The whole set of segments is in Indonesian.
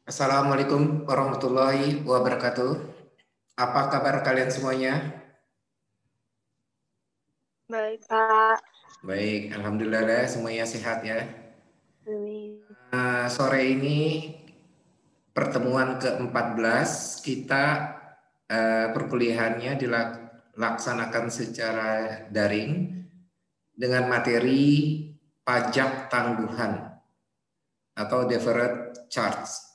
Assalamualaikum warahmatullahi wabarakatuh. Apa kabar kalian semuanya? Baik, Kak. Baik, alhamdulillah semuanya sehat ya. Amin. Sore ini pertemuan ke-14 kita perkuliahannya dilaksanakan secara daring dengan materi pajak tangguhan atau deferred charge.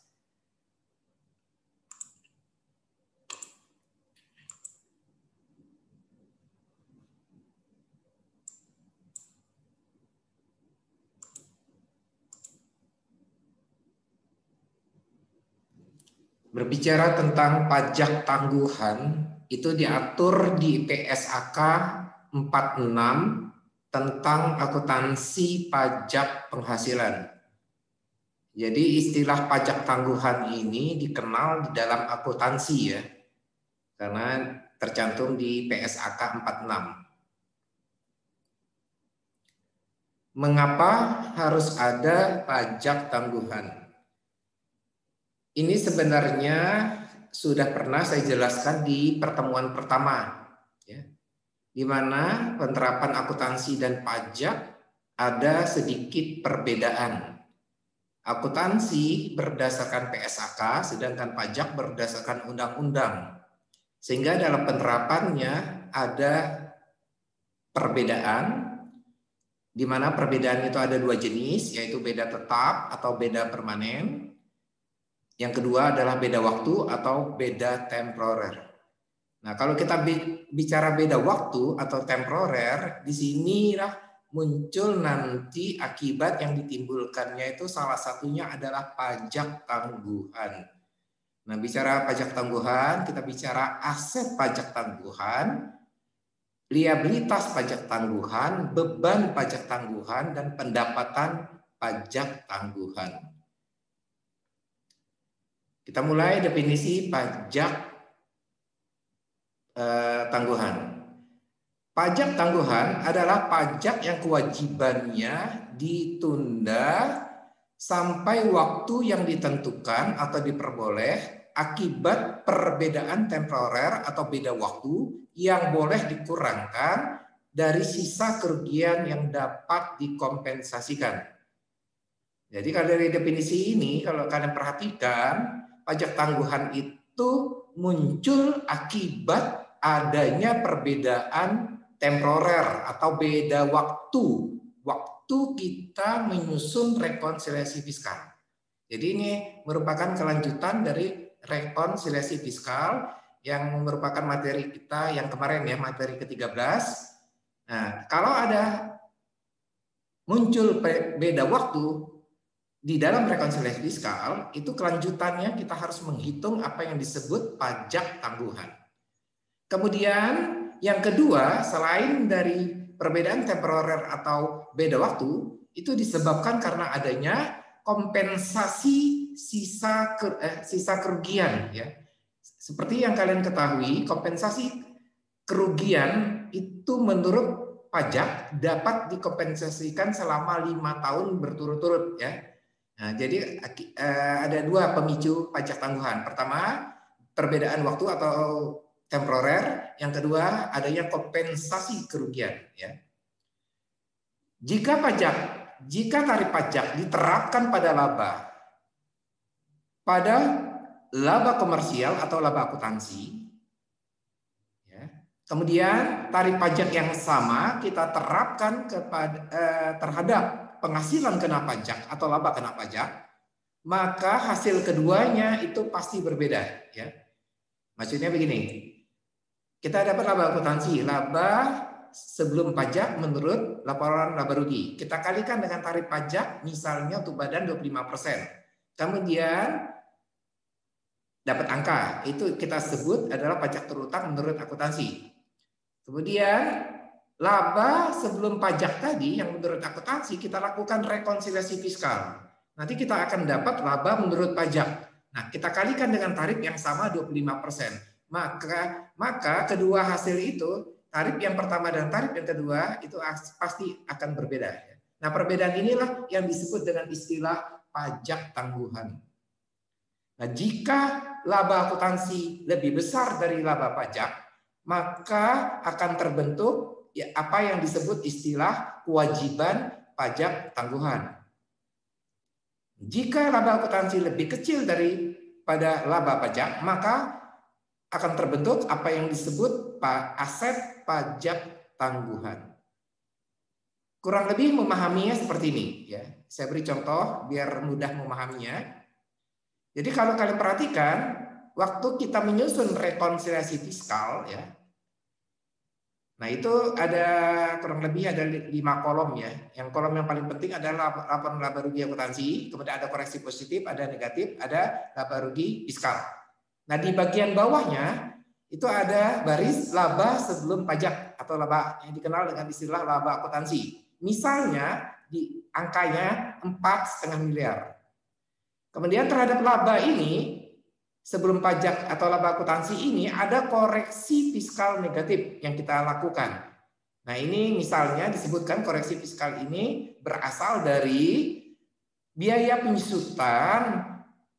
Berbicara tentang pajak tangguhan, itu diatur di PSAK 46 tentang akuntansi pajak penghasilan. Jadi istilah pajak tangguhan ini dikenal di dalam akuntansi ya, karena tercantum di PSAK 46. Mengapa harus ada pajak tangguhan? Ini sebenarnya sudah pernah saya jelaskan di pertemuan pertama, ya, di mana penerapan akuntansi dan pajak ada sedikit perbedaan. Akuntansi berdasarkan PSAK, sedangkan pajak berdasarkan undang-undang. Sehingga dalam penerapannya ada perbedaan, di mana perbedaan itu ada dua jenis, yaitu beda tetap atau beda permanen. Yang kedua adalah beda waktu atau beda temporer. Nah, kalau kita bicara beda waktu atau temporer, di sinilah muncul nanti akibat yang ditimbulkannya itu salah satunya adalah pajak tangguhan. Nah, bicara pajak tangguhan, kita bicara aset pajak tangguhan, liabilitas pajak tangguhan, beban pajak tangguhan, dan pendapatan pajak tangguhan. Kita mulai definisi pajak tangguhan. Pajak tangguhan adalah pajak yang kewajibannya ditunda sampai waktu yang ditentukan atau diperboleh akibat perbedaan temporer atau beda waktu yang boleh dikurangkan dari sisa kerugian yang dapat dikompensasikan. Jadi kalau dari definisi ini, kalau kalian perhatikan, pajak tangguhan itu muncul akibat adanya perbedaan temporer atau beda waktu kita menyusun rekonsiliasi fiskal. Jadi ini merupakan kelanjutan dari rekonsiliasi fiskal yang merupakan materi kita yang kemarin ya, materi ke-13. Nah, kalau ada muncul beda waktu di dalam rekonsiliasi fiskal, itu kelanjutannya kita harus menghitung apa yang disebut pajak tangguhan. Kemudian yang kedua, selain dari perbedaan temporer atau beda waktu, itu disebabkan karena adanya kompensasi sisa kerugian ya. Seperti yang kalian ketahui, kompensasi kerugian itu menurut pajak dapat dikompensasikan selama 5 tahun berturut-turut ya. Nah, jadi ada dua pemicu pajak tangguhan. Pertama, perbedaan waktu atau temporer. Yang kedua, adanya kompensasi kerugian. Ya. Jika tarif pajak diterapkan pada laba komersial atau laba akuntansi, ya, kemudian tarif pajak yang sama kita terapkan terhadap penghasilan kena pajak atau laba kena pajak, maka hasil keduanya itu pasti berbeda ya. Maksudnya begini, kita dapat laba akuntansi, laba sebelum pajak menurut laporan laba rugi. Kita kalikan dengan tarif pajak misalnya untuk badan 25%. Kemudian dapat angka, itu kita sebut adalah pajak terutang menurut akuntansi. Kemudian laba sebelum pajak tadi yang menurut akuntansi kita lakukan rekonsiliasi fiskal. Nanti kita akan dapat laba menurut pajak. Nah, kita kalikan dengan tarif yang sama 25%. Maka kedua hasil itu, tarif yang pertama dan tarif yang kedua itu pasti akan berbeda. Nah, perbedaan inilah yang disebut dengan istilah pajak tangguhan. Nah, jika laba akuntansi lebih besar dari laba pajak, maka akan terbentuk apa yang disebut istilah kewajiban pajak tangguhan. Jika laba akuntansi lebih kecil daripada laba pajak, maka akan terbentuk apa yang disebut aset pajak tangguhan. Kurang lebih memahaminya seperti ini, ya. Saya beri contoh biar mudah memahaminya. Jadi kalau kalian perhatikan, waktu kita menyusun rekonsiliasi fiskal, ya, nah itu ada kurang lebih ada 5 kolom, ya. Yang kolom yang paling penting adalah laporan laba rugi akuntansi, kemudian ada koreksi positif, ada negatif, ada laba rugi fiskal. Nah di bagian bawahnya itu ada baris laba sebelum pajak atau laba yang dikenal dengan istilah laba akuntansi. Misalnya di angkanya 4,5 miliar. Kemudian terhadap laba ini sebelum pajak atau laba akuntansi ini ada koreksi fiskal negatif yang kita lakukan. Nah ini misalnya disebutkan koreksi fiskal ini berasal dari biaya penyusutan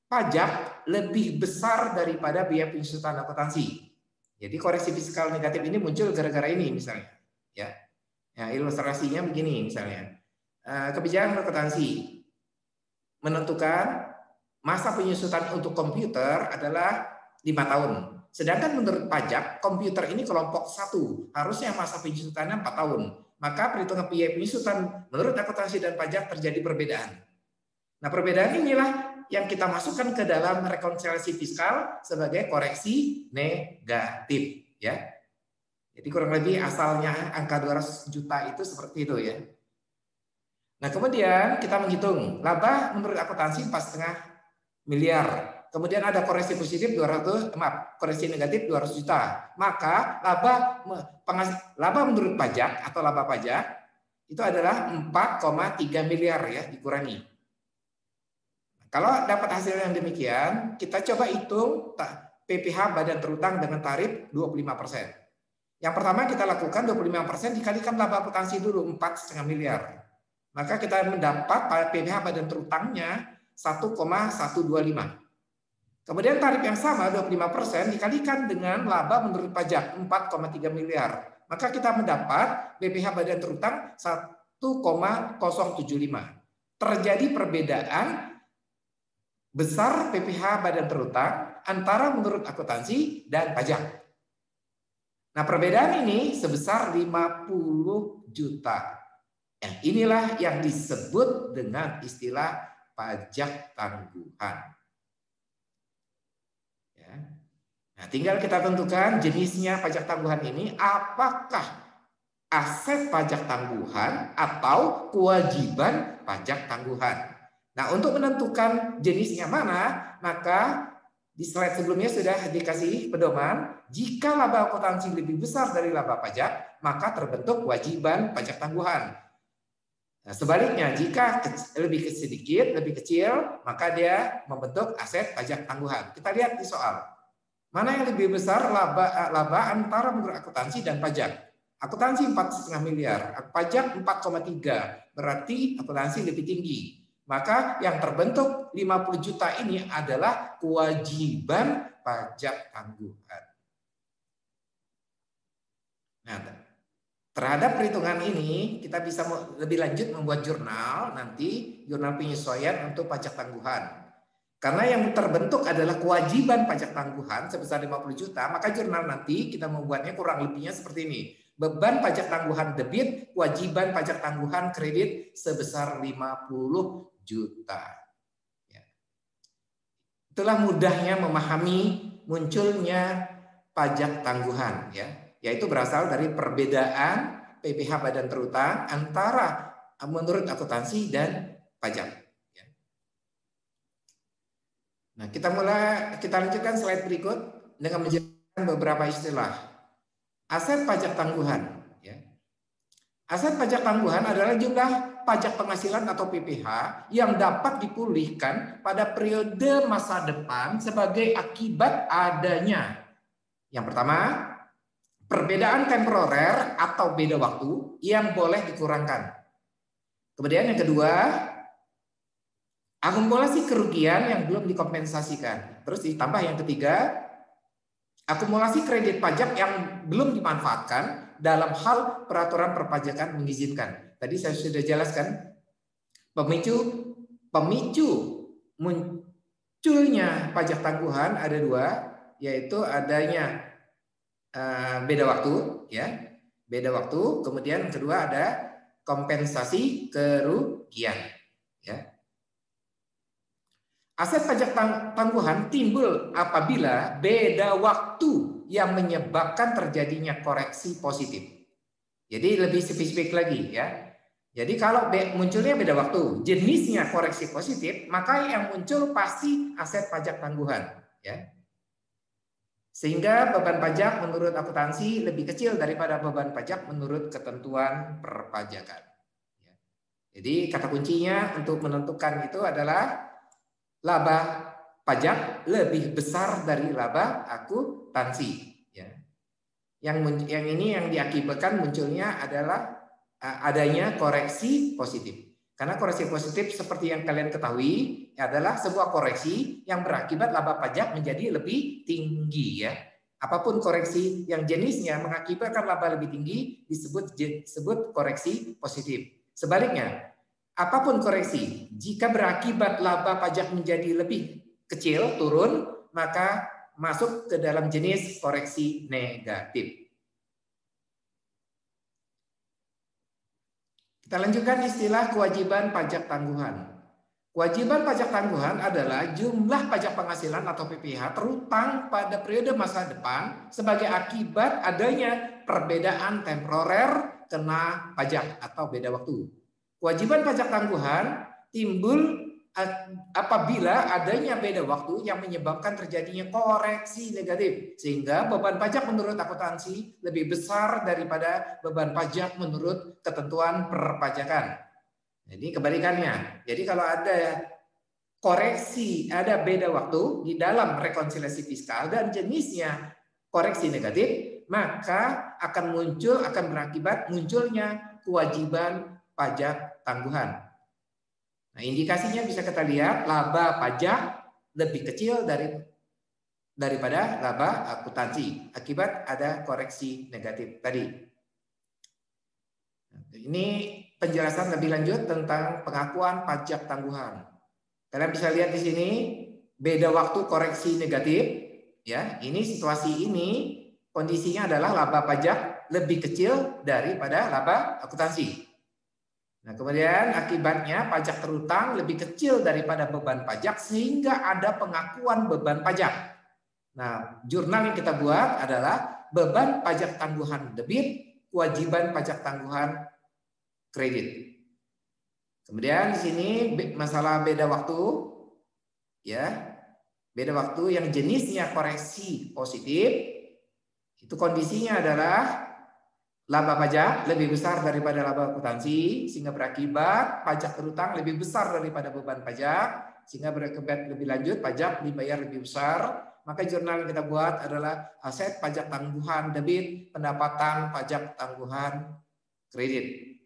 pajak lebih besar daripada biaya penyusutan akuntansi. Jadi koreksi fiskal negatif ini muncul gara-gara ini misalnya. Ya, ilustrasinya begini misalnya. Kebijakan akuntansi menentukan masa penyusutan untuk komputer adalah 5 tahun. Sedangkan menurut pajak, komputer ini kelompok 1. Harusnya masa penyusutannya 4 tahun. Maka perhitungan biaya penyusutan menurut akuntansi dan pajak terjadi perbedaan. Nah, perbedaan inilah yang kita masukkan ke dalam rekonsiliasi fiskal sebagai koreksi negatif. Ya. Jadi kurang lebih asalnya angka 200 juta itu seperti itu ya. Nah, kemudian kita menghitung laba menurut akuntansi 4,5 miliar. Kemudian ada koreksi positif koreksi negatif 200 juta. Maka laba menurut pajak atau laba pajak itu adalah 4,3 miliar ya dikurangi. Kalau dapat hasil yang demikian, kita coba hitung PPh badan terutang dengan tarif 25%. Yang pertama kita lakukan 25% dikalikan laba akuntansi dulu 4,5 miliar. Maka kita mendapat PPh badan terutangnya 1,125. Kemudian tarif yang sama 25% dikalikan dengan laba menurut pajak 4,3 miliar. Maka kita mendapat BPH badan terutang 1,075. Terjadi perbedaan besar PPH badan terutang antara menurut akuntansi dan pajak. Nah, perbedaan ini sebesar 50 juta. Inilah yang disebut dengan istilah pajak tangguhan. Ya. Nah, tinggal kita tentukan jenisnya pajak tangguhan ini, apakah aset pajak tangguhan atau kewajiban pajak tangguhan. Nah, untuk menentukan jenisnya mana, maka di slide sebelumnya sudah dikasih pedoman, jika laba akuntansi lebih besar dari laba pajak, maka terbentuk kewajiban pajak tangguhan. Nah, sebaliknya, jika lebih sedikit, lebih kecil, maka dia membentuk aset pajak tangguhan. Kita lihat di soal. Mana yang lebih besar laba antara menurut akuntansi dan pajak? Akuntansi 4,5 miliar, pajak 4,3. Berarti akuntansi lebih tinggi. Maka yang terbentuk 50 juta ini adalah kewajiban pajak tangguhan. Nah, terhadap perhitungan ini, kita bisa lebih lanjut membuat jurnal, nanti jurnal penyesuaian untuk pajak tangguhan. Karena yang terbentuk adalah kewajiban pajak tangguhan sebesar 50 juta, maka jurnal nanti kita membuatnya kurang lebihnya seperti ini. Beban pajak tangguhan debit, kewajiban pajak tangguhan kredit sebesar 50 juta. Ya. Itulah mudahnya memahami munculnya pajak tangguhan, ya. Yaitu berasal dari perbedaan PPh badan terutang antara menurut akuntansi dan pajak. Nah, kita lanjutkan slide berikut dengan menjelaskan beberapa istilah. Aset pajak tangguhan. Aset pajak tangguhan adalah jumlah pajak penghasilan atau PPh yang dapat dipulihkan pada periode masa depan sebagai akibat adanya. Yang pertama, perbedaan temporer atau beda waktu yang boleh dikurangkan. Kemudian yang kedua, akumulasi kerugian yang belum dikompensasikan. Terus ditambah yang ketiga, akumulasi kredit pajak yang belum dimanfaatkan dalam hal peraturan perpajakan mengizinkan. Tadi saya sudah jelaskan pemicu munculnya pajak tangguhan ada dua, yaitu adanya beda waktu, ya, beda waktu. Kemudian kedua ada kompensasi kerugian, ya. Aset pajak tangguhan timbul apabila beda waktu yang menyebabkan terjadinya koreksi positif. Jadi lebih spesifik lagi, ya. Jadi kalau munculnya beda waktu, jenisnya koreksi positif, maka yang muncul pasti aset pajak tangguhan, ya. Sehingga beban pajak menurut akuntansi lebih kecil daripada beban pajak menurut ketentuan perpajakan. Jadi kata kuncinya untuk menentukan itu adalah laba pajak lebih besar dari laba akuntansi. Ya. Yang ini yang diakibatkan munculnya adalah adanya koreksi positif. Karena koreksi positif seperti yang kalian ketahui adalah sebuah koreksi yang berakibat laba pajak menjadi lebih tinggi, ya. Apapun koreksi yang jenisnya mengakibatkan laba lebih tinggi disebut koreksi positif. Sebaliknya, apapun koreksi jika berakibat laba pajak menjadi lebih kecil, turun, maka masuk ke dalam jenis koreksi negatif. Kita lanjutkan istilah kewajiban pajak tangguhan. Kewajiban pajak tangguhan adalah jumlah pajak penghasilan atau PPh terutang pada periode masa depan sebagai akibat adanya perbedaan temporer kena pajak atau beda waktu. Kewajiban pajak tangguhan timbul apabila adanya beda waktu yang menyebabkan terjadinya koreksi negatif, sehingga beban pajak menurut akuntansi lebih besar daripada beban pajak menurut ketentuan perpajakan. Jadi kebalikannya. Jadi kalau ada koreksi, ada beda waktu di dalam rekonsiliasi fiskal dan jenisnya koreksi negatif, maka akan berakibat munculnya kewajiban pajak tangguhan. Nah, indikasinya bisa kita lihat laba pajak lebih kecil daripada laba akuntansi akibat ada koreksi negatif tadi. Ini penjelasan lebih lanjut tentang pengakuan pajak tangguhan. Kalian bisa lihat di sini beda waktu koreksi negatif, ya. Ini situasi ini kondisinya adalah laba pajak lebih kecil daripada laba akuntansi. Nah, kemudian akibatnya pajak terutang lebih kecil daripada beban pajak sehingga ada pengakuan beban pajak. Nah, jurnal yang kita buat adalah beban pajak tangguhan debit, kewajiban pajak tangguhan kredit. Kemudian di sini masalah beda waktu, ya. Beda waktu yang jenisnya koreksi positif, itu kondisinya adalah laba pajak lebih besar daripada laba akuntansi sehingga berakibat pajak terutang lebih besar daripada beban pajak sehingga berakibat lebih lanjut pajak dibayar lebih besar. Maka jurnal yang kita buat adalah aset pajak tangguhan debit, pendapatan pajak tangguhan kredit.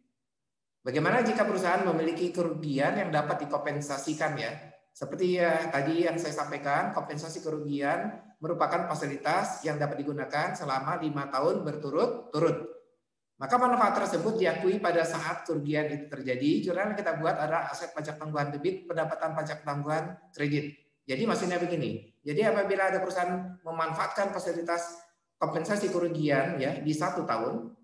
Bagaimana jika perusahaan memiliki kerugian yang dapat dikompensasikan, ya? Seperti ya tadi yang saya sampaikan, kompensasi kerugian merupakan fasilitas yang dapat digunakan selama 5 tahun berturut-turut. Maka manfaat tersebut diakui pada saat kerugian itu terjadi. Jurnal yang kita buat adalah aset pajak tangguhan debit, pendapatan pajak tangguhan kredit. Jadi maksudnya begini. Jadi apabila ada perusahaan memanfaatkan fasilitas kompensasi kerugian, ya, di 1 tahun,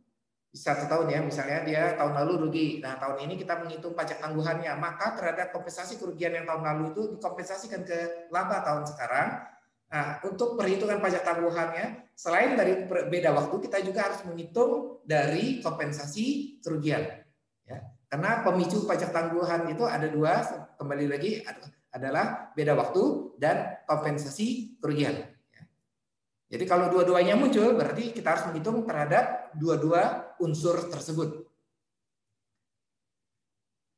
ya, misalnya dia tahun lalu rugi. Nah, tahun ini kita menghitung pajak tangguhannya, maka terhadap kompensasi kerugian yang tahun lalu itu dikompensasikan ke laba tahun sekarang. Nah, untuk perhitungan pajak tangguhannya, selain dari beda waktu, kita juga harus menghitung dari kompensasi kerugian. Ya, karena pemicu pajak tangguhan itu ada dua, kembali lagi adalah beda waktu dan kompensasi kerugian. Ya. Jadi kalau dua-duanya muncul, berarti kita harus menghitung terhadap dua-dua unsur tersebut.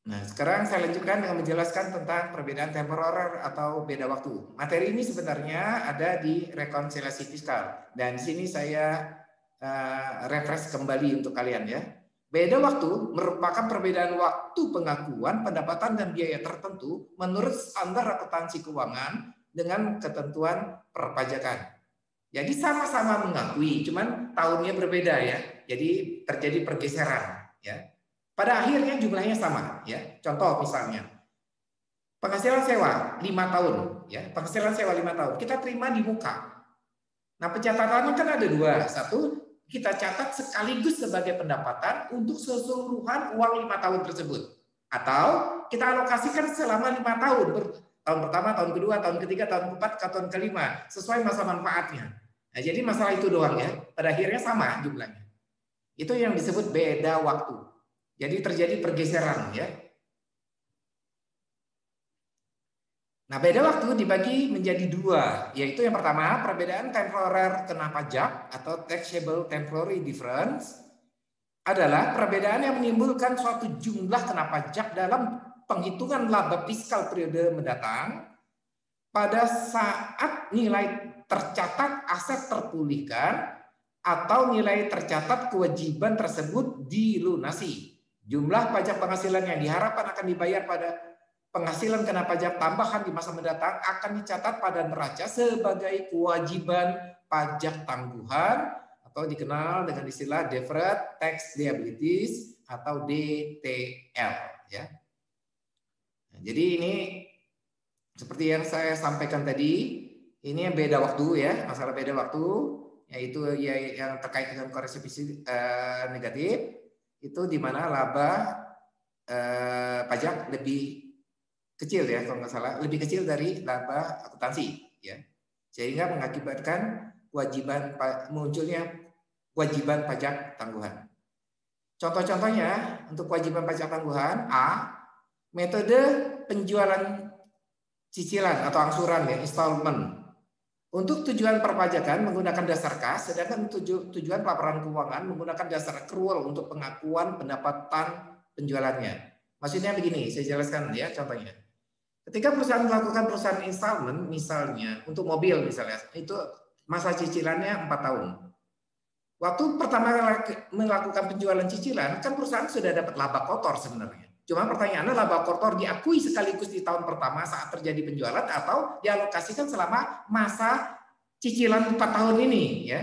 Nah, sekarang saya lanjutkan dengan menjelaskan tentang perbedaan temporer atau beda waktu. Materi ini sebenarnya ada di rekonsiliasi fiskal dan di sini saya refresh kembali untuk kalian, ya. Beda waktu merupakan perbedaan waktu pengakuan pendapatan dan biaya tertentu menurut standar akuntansi keuangan dengan ketentuan perpajakan. Jadi sama-sama mengakui, cuman tahunnya berbeda ya. Jadi terjadi pergeseran ya. Pada akhirnya jumlahnya sama ya. Contoh misalnya penghasilan sewa 5 tahun ya. Penghasilan sewa 5 tahun kita terima di muka. Nah, pencatatannya kan ada dua. Satu, kita catat sekaligus sebagai pendapatan untuk keseluruhan uang 5 tahun tersebut. Atau kita alokasikan selama 5 tahun. Tahun pertama, tahun kedua, tahun ketiga, tahun keempat, tahun kelima. Sesuai masa manfaatnya. Nah, jadi masalah itu doang ya. Pada akhirnya sama jumlahnya. Itu yang disebut beda waktu. Jadi terjadi pergeseran ya. Nah, beda waktu dibagi menjadi dua, yaitu yang pertama perbedaan temporer kena pajak atau taxable temporary difference adalah perbedaan yang menimbulkan suatu jumlah kena pajak dalam penghitungan laba fiskal periode mendatang pada saat nilai tercatat aset terpulihkan atau nilai tercatat kewajiban tersebut dilunasi. Jumlah pajak penghasilan yang diharapkan akan dibayar pada penghasilan kena pajak tambahan di masa mendatang akan dicatat pada neraca sebagai kewajiban pajak tangguhan atau dikenal dengan istilah deferred tax liabilities atau DTL ya. Nah, jadi ini seperti yang saya sampaikan tadi, ini yang beda waktu ya, masalah beda waktu yaitu ya yang terkait dengan koreksi negatif itu di mana laba pajak lebih kecil ya kalau nggak salah, lebih kecil dari laba akuntansi ya, sehingga mengakibatkan munculnya kewajiban pajak tangguhan. Contoh-contohnya untuk kewajiban pajak tangguhan: A, metode penjualan cicilan atau angsuran ya, installment. Untuk tujuan perpajakan menggunakan dasar kas, sedangkan tujuan pelaporan keuangan menggunakan dasar accrual untuk pengakuan pendapatan penjualannya. Maksudnya begini, saya jelaskan ya contohnya. Ketika perusahaan melakukan perusahaan installment, misalnya untuk mobil misalnya, itu masa cicilannya 4 tahun. Waktu pertama melakukan penjualan cicilan, kan perusahaan sudah dapat laba kotor sebenarnya. Cuma pertanyaannya, laba kotor diakui sekaligus di tahun pertama saat terjadi penjualan atau dialokasikan selama masa cicilan 4 tahun ini ya.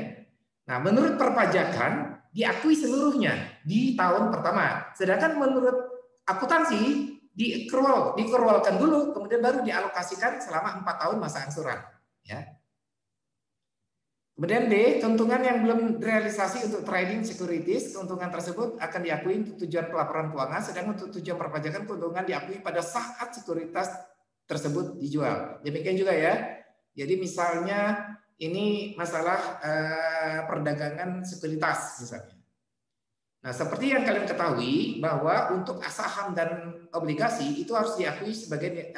Nah, menurut perpajakan diakui seluruhnya di tahun pertama. Sedangkan menurut akuntansi dikerualkan dulu, kemudian baru dialokasikan selama 4 tahun masa angsuran. Ya. Kemudian D, keuntungan yang belum realisasi untuk trading securities, keuntungan tersebut akan diakui untuk tujuan pelaporan keuangan, sedangkan untuk tujuan perpajakan keuntungan diakui pada saat sekuritas tersebut dijual. Demikian juga ya. Jadi misalnya ini masalah perdagangan sekuritas misalnya. Nah, seperti yang kalian ketahui bahwa untuk saham dan obligasi itu harus diakui sebagai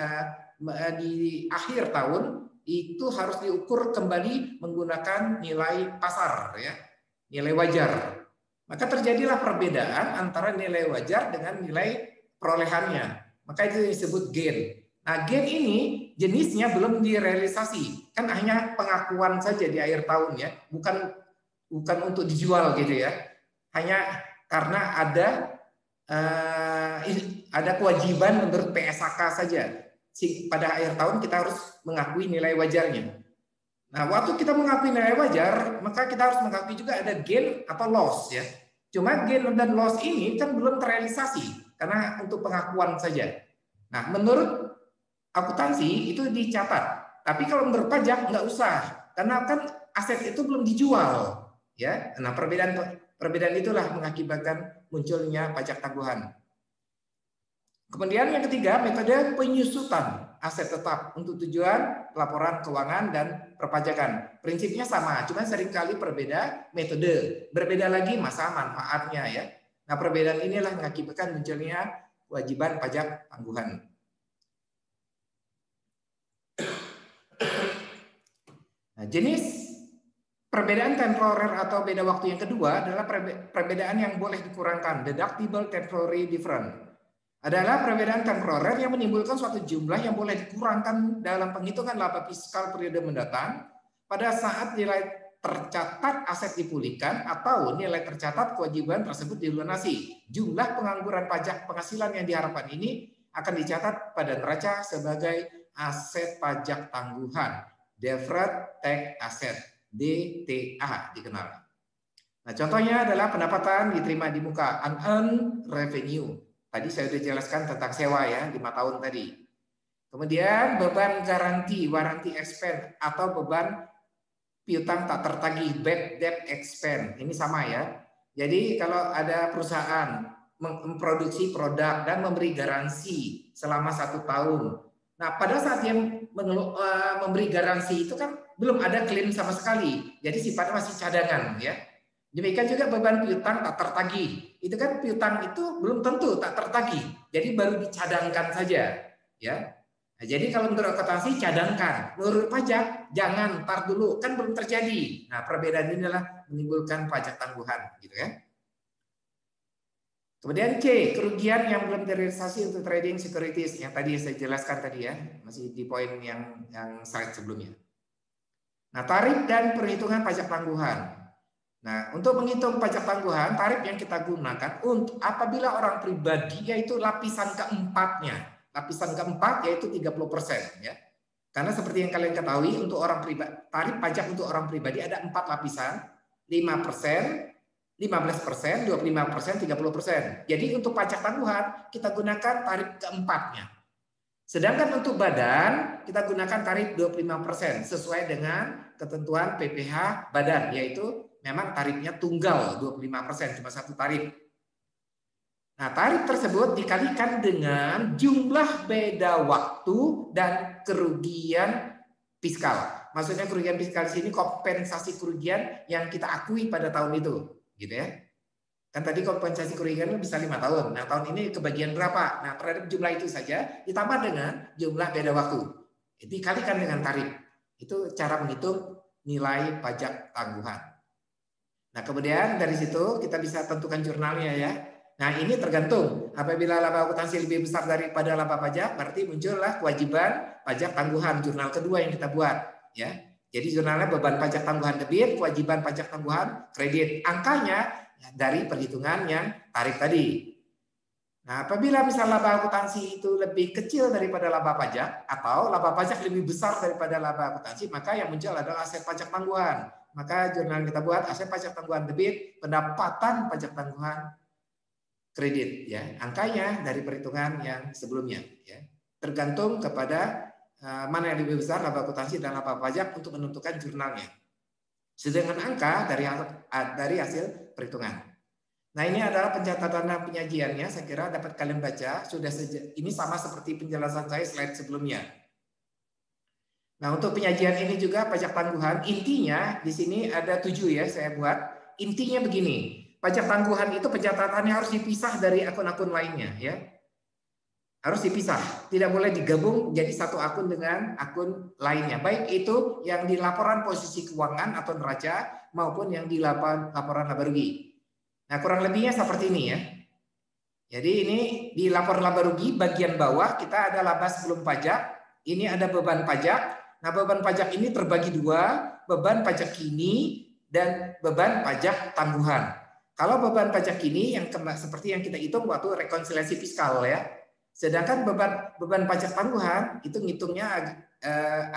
di akhir tahun itu harus diukur kembali menggunakan nilai pasar ya, nilai wajar. Maka terjadilah perbedaan antara nilai wajar dengan nilai perolehannya. Maka itu disebut gain. Nah, gain ini jenisnya belum direalisasi, kan hanya pengakuan saja di akhir tahun ya, bukan untuk dijual gitu ya. Hanya karena ada kewajiban menurut PSAK saja. Pada akhir tahun kita harus mengakui nilai wajarnya. Nah, waktu kita mengakui nilai wajar, maka kita harus mengakui juga ada gain atau loss ya. Cuma gain dan loss ini kan belum terrealisasi karena untuk pengakuan saja. Nah, menurut akuntansi itu dicatat. Tapi kalau menurut pajak nggak usah, karena kan aset itu belum dijual ya. Nah, perbedaan itulah mengakibatkan munculnya pajak tangguhan. Kemudian yang ketiga, metode penyusutan aset tetap untuk tujuan pelaporan keuangan dan perpajakan. Prinsipnya sama, cuma seringkali metode. Berbeda lagi masa manfaatnya ya. Nah, perbedaan inilah mengakibatkan munculnya kewajiban pajak tangguhan. Nah, jenis perbedaan temporer atau beda waktu yang kedua adalah perbedaan yang boleh dikurangkan, deductible temporary difference. Adalah perbedaan temporer yang menimbulkan suatu jumlah yang boleh dikurangkan dalam penghitungan laba fiskal periode mendatang pada saat nilai tercatat aset dipulihkan atau nilai tercatat kewajiban tersebut dilunasi. Jumlah pengangguran pajak penghasilan yang diharapkan ini akan dicatat pada neraca sebagai aset pajak tangguhan, deferred tax asset, DTA dikenal. Nah, contohnya adalah pendapatan diterima di muka unearned revenue. Tadi saya sudah jelaskan tentang sewa ya, 5 tahun tadi. Kemudian beban garansi, warranty expense atau beban piutang tak tertagih, bad debt expense. Ini sama ya. Jadi kalau ada perusahaan memproduksi produk dan memberi garansi selama 1 tahun. Nah, pada saat dia memberi garansi itu kan belum ada klaim sama sekali. Jadi sifatnya masih cadangan ya. Demikian juga beban piutang tak tertagih. Itu kan piutang itu belum tentu tak tertagih. Jadi baru dicadangkan saja ya. Nah, jadi kalau menurut akuntansi cadangkan, menurut pajak jangan, tar dulu, kan belum terjadi. Nah, perbedaan ini adalah menimbulkan pajak tangguhan, gitu ya. Kemudian C, kerugian yang belum terrealisasi untuk trading securities yang tadi saya jelaskan tadi ya, masih di poin yang slide sebelumnya. Nah, tarif dan perhitungan pajak tangguhan. Nah, untuk menghitung pajak tangguhan, tarif yang kita gunakan untuk apabila orang pribadi yaitu lapisan keempatnya. Lapisan keempat yaitu 30% ya. Karena seperti yang kalian ketahui untuk orang pribadi, tarif pajak untuk orang pribadi ada 4 lapisan, 5%, 15%, 25%, 30%. Jadi untuk pajak tangguhan kita gunakan tarif keempatnya. Sedangkan untuk badan kita gunakan tarif 25% sesuai dengan ketentuan PPh badan, yaitu memang tarifnya tunggal 25%, cuma 1 tarif. Nah, tarif tersebut dikalikan dengan jumlah beda waktu dan kerugian fiskal. Maksudnya kerugian fiskal di sini kompensasi kerugian yang kita akui pada tahun itu, gitu ya. Kan tadi kompensasi kerugian bisa 5 tahun. Nah, tahun ini kebagian berapa? Nah, terhadap jumlah itu saja ditambah dengan jumlah beda waktu. Dikalikan dengan tarif. Itu cara menghitung nilai pajak tangguhan. Nah, kemudian dari situ kita bisa tentukan jurnalnya ya. Nah, ini tergantung. Apabila laba akuntansi lebih besar daripada laba pajak, berarti muncullah kewajiban pajak tangguhan, jurnal kedua yang kita buat, ya. Jadi jurnalnya beban pajak tangguhan debit, kewajiban pajak tangguhan kredit. Angkanya dari perhitungan yang tarif tadi. Nah, apabila misal laba akuntansi itu lebih kecil daripada laba pajak atau laba pajak lebih besar daripada laba akuntansi, maka yang muncul adalah aset pajak tangguhan. Maka jurnal yang kita buat aset pajak tangguhan debit, pendapatan pajak tangguhan kredit ya, angkanya dari perhitungan yang sebelumnya ya. Tergantung kepada mana yang lebih besar laba akuntansi dan laba pajak untuk menentukan jurnalnya. Sedangkan angka dari hasil perhitungan. Nah, ini adalah pencatatan dan penyajiannya, saya kira dapat kalian baca. Ini sama seperti penjelasan saya slide sebelumnya. Nah, untuk penyajian ini juga pajak tangguhan, intinya di sini ada 7 ya saya buat. Intinya begini. Pajak tangguhan itu pencatatannya harus dipisah dari akun-akun lainnya ya. Harus dipisah, tidak boleh digabung jadi satu akun dengan akun lainnya. Baik itu yang di laporan posisi keuangan atau neraca maupun yang di laporan laba rugi. Nah, kurang lebihnya seperti ini ya. Jadi ini di laporan laba rugi bagian bawah kita ada laba sebelum pajak, ini ada beban pajak. Nah, beban pajak ini terbagi 2, beban pajak kini dan beban pajak tangguhan. Kalau beban pajak ini yang seperti yang kita hitung waktu rekonsiliasi fiskal ya. Sedangkan beban pajak tangguhan itu ngitungnya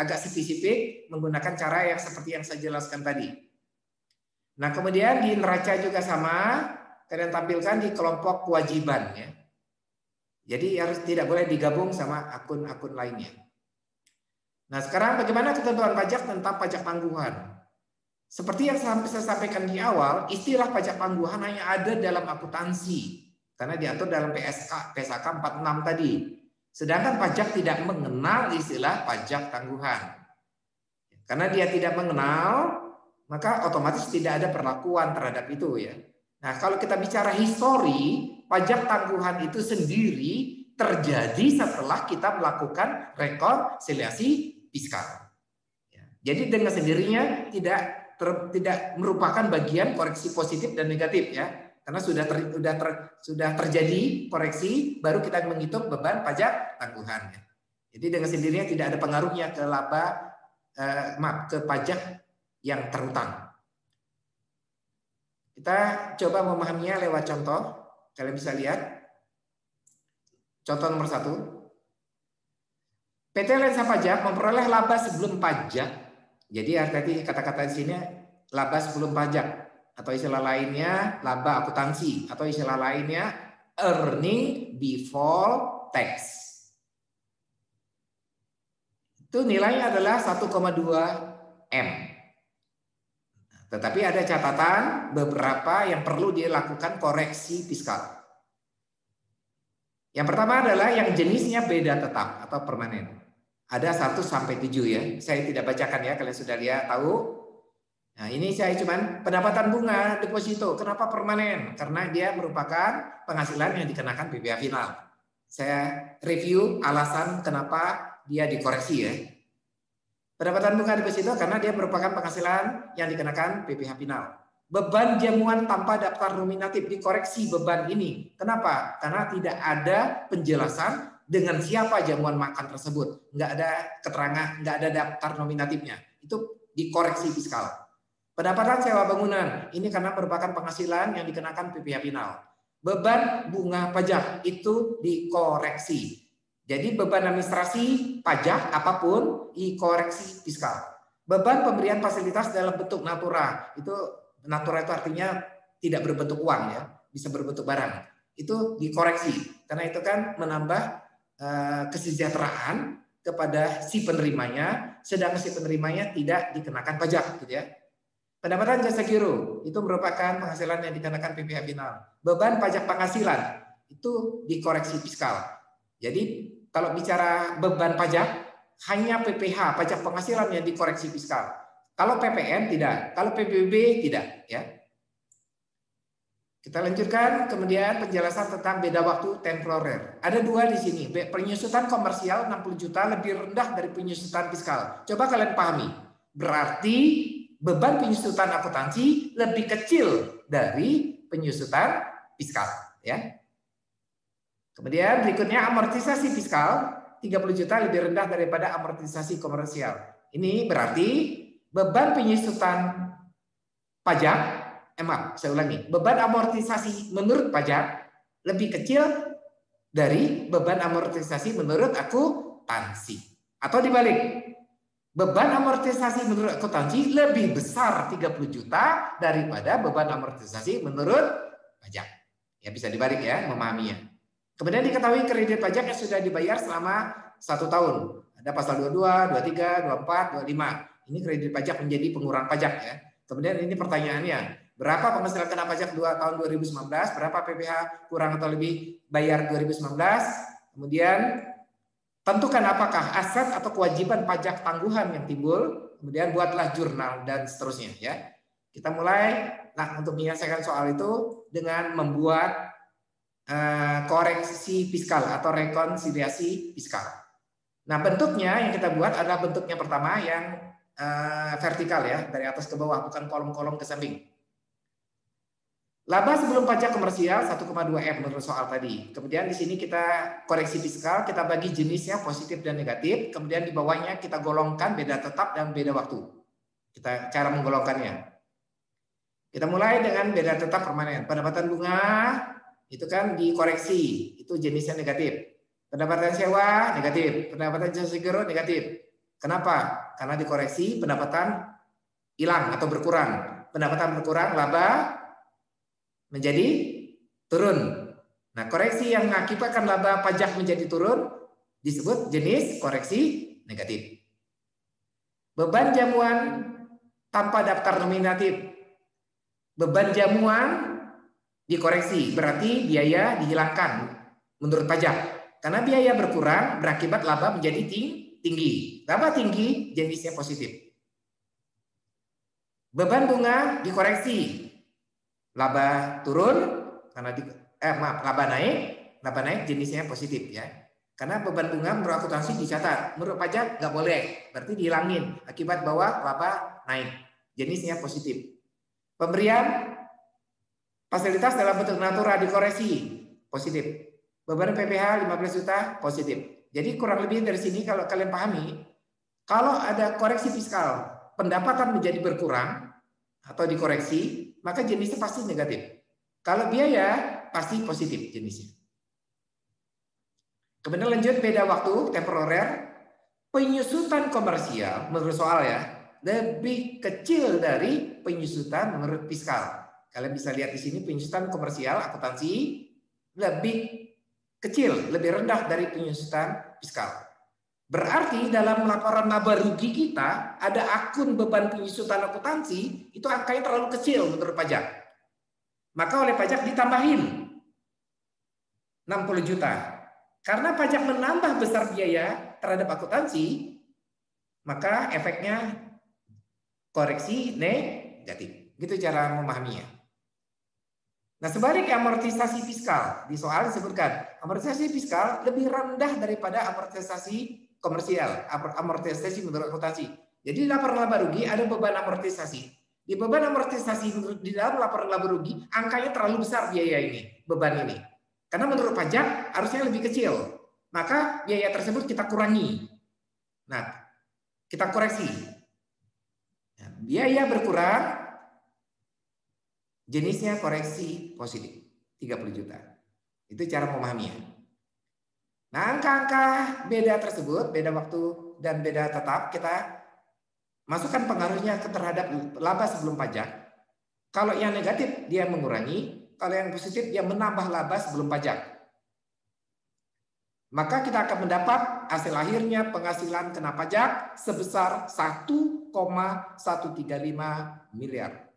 agak spesifik menggunakan cara yang seperti yang saya jelaskan tadi. Nah, kemudian di neraca juga sama, kalian tampilkan di kelompok kewajiban ya. Jadi harus tidak boleh digabung sama akun-akun lainnya. Nah, sekarang bagaimana ketentuan pajak tentang pajak tangguhan? Seperti yang saya sampaikan di awal, istilah pajak tangguhan hanya ada dalam akuntansi karena diatur dalam PSK 46 tadi. Sedangkan pajak tidak mengenal istilah pajak tangguhan. Karena dia tidak mengenal, maka otomatis tidak ada perlakuan terhadap itu ya. Nah, kalau kita bicara histori, pajak tangguhan itu sendiri terjadi setelah kita melakukan rekonsiliasi fiskal. Jadi dengan sendirinya tidak merupakan bagian koreksi positif dan negatif ya, karena sudah terjadi koreksi baru kita menghitung beban pajak tangguhan ya. Jadi dengan sendirinya tidak ada pengaruhnya ke ke pajak yang terutang Kita coba memahaminya lewat contoh. Kalian bisa lihat. Contoh nomor 1. PT Lensa Pajak memperoleh laba sebelum pajak. Jadi tadi kata-kata di sini laba sebelum pajak, atau istilah lainnya laba akuntansi, atau istilah lainnya earning before tax. Itu nilainya adalah 1,2 M. Tetapi ada catatan beberapa yang perlu dilakukan koreksi fiskal. Yang pertama adalah yang jenisnya beda tetap atau permanen. Ada 1 sampai 7 ya. Saya tidak bacakan ya, kalian sudah lihat tahu. Nah, ini saya cuman pendapatan bunga deposito. Kenapa permanen? Karena dia merupakan penghasilan yang dikenakan PPh final. Saya review alasan kenapa dia dikoreksi ya. Pendapatan bunga deposito karena dia merupakan penghasilan yang dikenakan PPh final. Beban jamuan tanpa daftar nominatif, dikoreksi beban ini. Kenapa? Karena tidak ada penjelasan dengan siapa jamuan makan tersebut. Nggak ada keterangan, nggak ada daftar nominatifnya. Itu dikoreksi fiskal. Pendapatan sewa bangunan, ini karena merupakan penghasilan yang dikenakan PPh final. Beban bunga pajak, itu dikoreksi. Jadi beban administrasi pajak apapun dikoreksi fiskal. Beban pemberian fasilitas dalam bentuk natura, itu natura itu artinya tidak berbentuk uang ya, bisa berbentuk barang. Itu dikoreksi karena itu kan menambah kesejahteraan kepada si penerimanya, sedangkan si penerimanya tidak dikenakan pajak, gitu ya. Pendapatan jasa giro itu merupakan penghasilan yang dikenakan PPh final. Beban pajak penghasilan itu dikoreksi fiskal. Jadi kalau bicara beban pajak, hanya PPh, pajak penghasilan yang dikoreksi fiskal. Kalau PPN tidak, kalau PBB tidak, ya. Kita lanjutkan kemudian penjelasan tentang beda waktu temporer. Ada 2 di sini. Penyusutan komersial 60 juta lebih rendah dari penyusutan fiskal. Coba kalian pahami. Berarti beban penyusutan akuntansi lebih kecil dari penyusutan fiskal, ya. Kemudian berikutnya amortisasi fiskal 30 juta lebih rendah daripada amortisasi komersial. Ini berarti beban penyusutan pajak, saya ulangi, beban amortisasi menurut pajak lebih kecil dari beban amortisasi menurut akuntansi. Atau dibalik, beban amortisasi menurut akuntansi lebih besar 30 juta daripada beban amortisasi menurut pajak. Ya bisa dibalik ya, memahaminya. Kemudian diketahui kredit pajak yang sudah dibayar selama 1 tahun. Ada pasal 22, 23, 24, 25. Ini kredit pajak menjadi pengurang pajak ya. Kemudian ini pertanyaannya, berapa penghasilan kena pajak 2 tahun 2019? Berapa PPh kurang atau lebih bayar 2019? Kemudian tentukan apakah aset atau kewajiban pajak tangguhan yang timbul. Kemudian buatlah jurnal dan seterusnya ya. Kita mulai untuk menyelesaikan soal itu dengan membuat koreksi fiskal atau rekonsiliasi fiskal. Nah, bentuknya yang kita buat adalah bentuknya pertama yang vertikal ya, dari atas ke bawah, bukan kolom-kolom ke samping. Laba sebelum pajak komersial 1,2 M menurut soal tadi. Kemudian di sini kita koreksi fiskal, kita bagi jenisnya positif dan negatif. Kemudian di bawahnya kita golongkan beda tetap dan beda waktu. Kita cara menggolongkannya. Kita mulai dengan beda tetap permanen. Pendapatan bunga itu kan dikoreksi, itu jenisnya negatif. Pendapatan sewa negatif, pendapatan jasa giro negatif. Kenapa? Karena dikoreksi pendapatan hilang atau berkurang. Pendapatan berkurang, laba menjadi turun. Nah, koreksi yang mengakibatkan laba pajak menjadi turun disebut jenis koreksi negatif. Beban jamuan tanpa daftar nominatif. Beban jamuan dikoreksi, berarti biaya dihilangkan menurut pajak. Karena biaya berkurang berakibat laba menjadi tinggi. Laba tinggi jenisnya positif. Beban bunga dikoreksi. Laba turun karena laba naik jenisnya positif ya. Karena beban bunga menurut akuntansi dicatat, menurut pajak nggak boleh, berarti dihilangin akibat bahwa laba naik. Jenisnya positif. Pemberian fasilitas dalam bentuk natura dikoreksi positif. Beban PPh 15 juta positif. Jadi kurang lebih dari sini kalau kalian pahami, kalau ada koreksi fiskal, pendapatan menjadi berkurang atau dikoreksi, maka jenisnya pasti negatif. Kalau biaya, pasti positif jenisnya. Kemudian lanjut beda waktu, temporer. Penyusutan komersial, menurut soal ya, lebih kecil dari penyusutan menurut fiskal. Kalian bisa lihat di sini penyusutan komersial, akuntansi, lebih kecil, lebih rendah dari penyusutan fiskal. Berarti dalam laporan laba rugi kita ada akun beban penyusutan akuntansi itu angkanya terlalu kecil menurut pajak. Maka oleh pajak ditambahin 60 juta. Karena pajak menambah besar biaya terhadap akuntansi, maka efeknya koreksi negatif. Gitu cara memahaminya. Nah, sebaliknya amortisasi fiskal di soal disebutkan amortisasi fiskal lebih rendah daripada amortisasi komersial, amortisasi menurut akuntansi. Jadi di laporan laba rugi ada beban amortisasi. Di beban amortisasi di dalam laporan laba rugi angkanya terlalu besar biaya ini, beban ini. Karena menurut pajak harusnya lebih kecil. Maka biaya tersebut kita kurangi. Nah, kita koreksi. Nah, biaya berkurang, jenisnya koreksi positif, 30 juta. Itu cara memahaminya. Nah, angka-angka beda tersebut, beda waktu dan beda tetap, kita masukkan pengaruhnya terhadap laba sebelum pajak. Kalau yang negatif, dia mengurangi. Kalau yang positif, dia menambah laba sebelum pajak. Maka kita akan mendapat hasil akhirnya penghasilan kena pajak sebesar 1,135 miliar.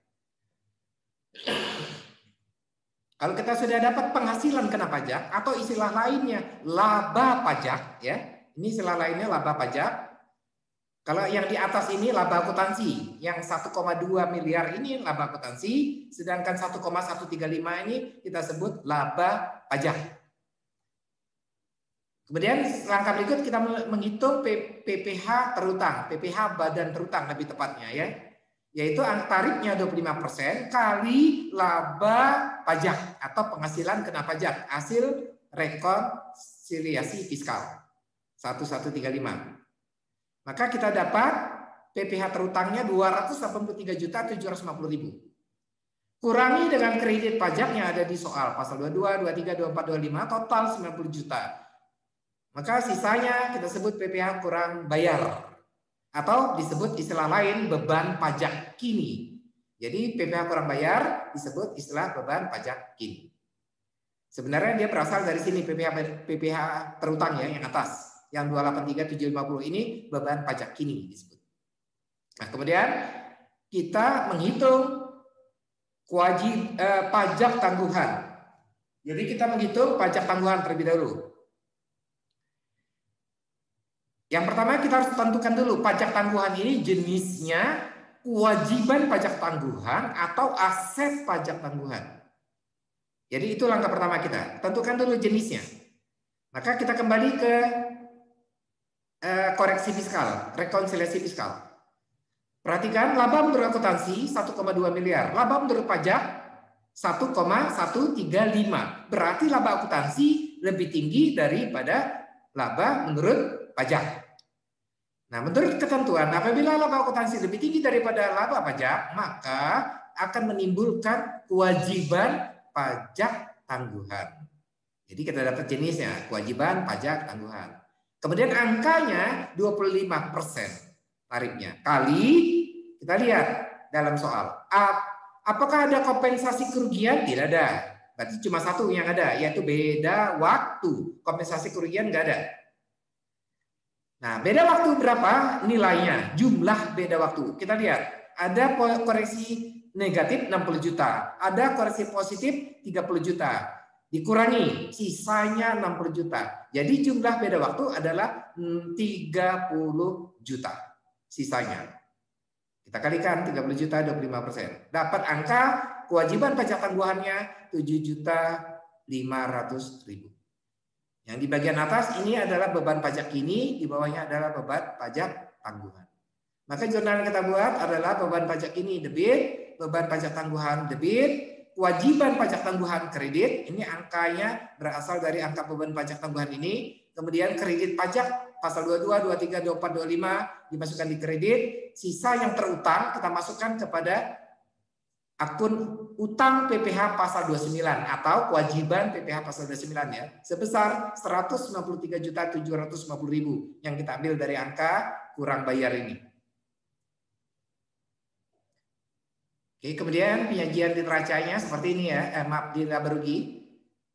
Kalau kita sudah dapat penghasilan kena pajak atau istilah lainnya laba pajak, ya, ini istilah lainnya laba pajak. Kalau yang di atas ini laba akuntansi, yang 1,2 miliar ini laba akuntansi, sedangkan 1,135 ini kita sebut laba pajak. Kemudian langkah berikut kita menghitung PPH terutang, PPH badan terutang lebih tepatnya ya. Yaitu tarifnya 25% kali laba pajak atau penghasilan kena pajak hasil rekonsiliasi fiskal 1135. Maka kita dapat PPH terutangnya 283.750.000. Kurangi dengan kredit pajak yang ada di soal pasal 22, 23, 24, 25 total 90 juta. Maka sisanya kita sebut PPH kurang bayar atau disebut istilah lain beban pajak kini. Jadi PPH kurang bayar disebut istilah beban pajak kini. Sebenarnya dia berasal dari sini PPH terutang ya yang atas. Yang 283.750 ini beban pajak kini disebut. Nah, kemudian kita menghitung pajak tangguhan. Jadi kita menghitung pajak tangguhan terlebih dahulu. Yang pertama kita harus tentukan dulu pajak tangguhan ini jenisnya kewajiban pajak tangguhan atau aset pajak tangguhan. Jadi itu langkah pertama kita. Tentukan dulu jenisnya. Maka kita kembali ke koreksi fiskal, rekonsiliasi fiskal. Perhatikan laba menurut akuntansi 1,2 miliar. Laba menurut pajak 1,135. Berarti laba akuntansi lebih tinggi daripada laba menurut pajak. Nah, menurut ketentuan, apabila laba akuntansi lebih tinggi daripada laba pajak, maka akan menimbulkan kewajiban pajak tangguhan. Jadi kita dapat jenisnya, kewajiban pajak tangguhan. Kemudian angkanya 25% tarifnya. Kali, kita lihat dalam soal, apakah ada kompensasi kerugian? Tidak ada. Berarti cuma satu yang ada, yaitu beda waktu. Kompensasi kerugian nggak ada. Nah, beda waktu berapa nilainya? Jumlah beda waktu. Kita lihat, ada koreksi negatif 60 juta, ada koreksi positif 30 juta. Dikurangi, sisanya 60 juta. Jadi jumlah beda waktu adalah 30 juta sisanya. Kita kalikan 30 juta 25%. Dapat angka kewajiban pajak tangguhannya 7.500.000. Yang di bagian atas ini adalah beban pajak kini, di bawahnya adalah beban pajak tangguhan. Maka jurnal yang kita buat adalah beban pajak kini debit, beban pajak tangguhan debit, kewajiban pajak tangguhan kredit. Ini angkanya berasal dari angka beban pajak tangguhan ini. Kemudian kredit pajak pasal 22, 23, 24, 25 dimasukkan di kredit. Sisa yang terutang kita masukkan kepada akun utang PPh pasal 29 atau kewajiban PPh pasal 29 ya, sebesar 193.750.000 yang kita ambil dari angka kurang bayar ini. Oke, kemudian penyajian di neracanya seperti ini ya, maaf di laba rugi.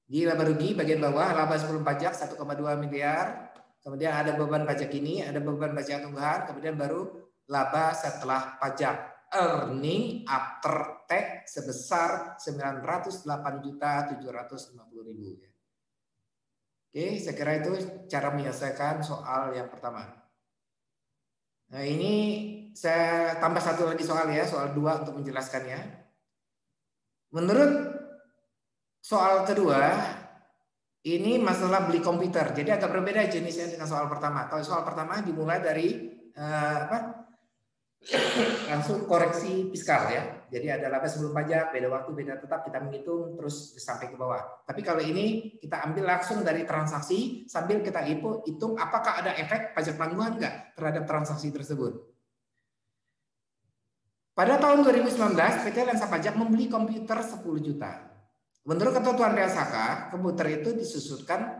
Di laba rugi bagian bawah laba sebelum pajak 1,2 miliar. Kemudian ada beban pajak ini, ada beban pajak tunggakan, kemudian baru laba setelah pajak. Earning after tax sebesar 908.750.000 ya. Oke, saya kira itu cara menyelesaikan soal yang pertama. Nah, ini saya tambah satu lagi soal ya, soal 2 untuk menjelaskannya. Menurut soal kedua, ini masalah beli komputer. Jadi agak berbeda jenisnya dengan soal pertama. Kalau soal pertama dimulai dari langsung koreksi fiskal ya. Jadi ada laba sebelum pajak, beda waktu, beda tetap, kita menghitung terus sampai ke bawah. Tapi kalau ini kita ambil langsung dari transaksi sambil kita hitung apakah ada efek pajak tangguhan enggak terhadap transaksi tersebut. Pada tahun 2019, PT Lensa Pajak membeli komputer 10 juta. Menurut ketentuan PSHK, komputer itu disusutkan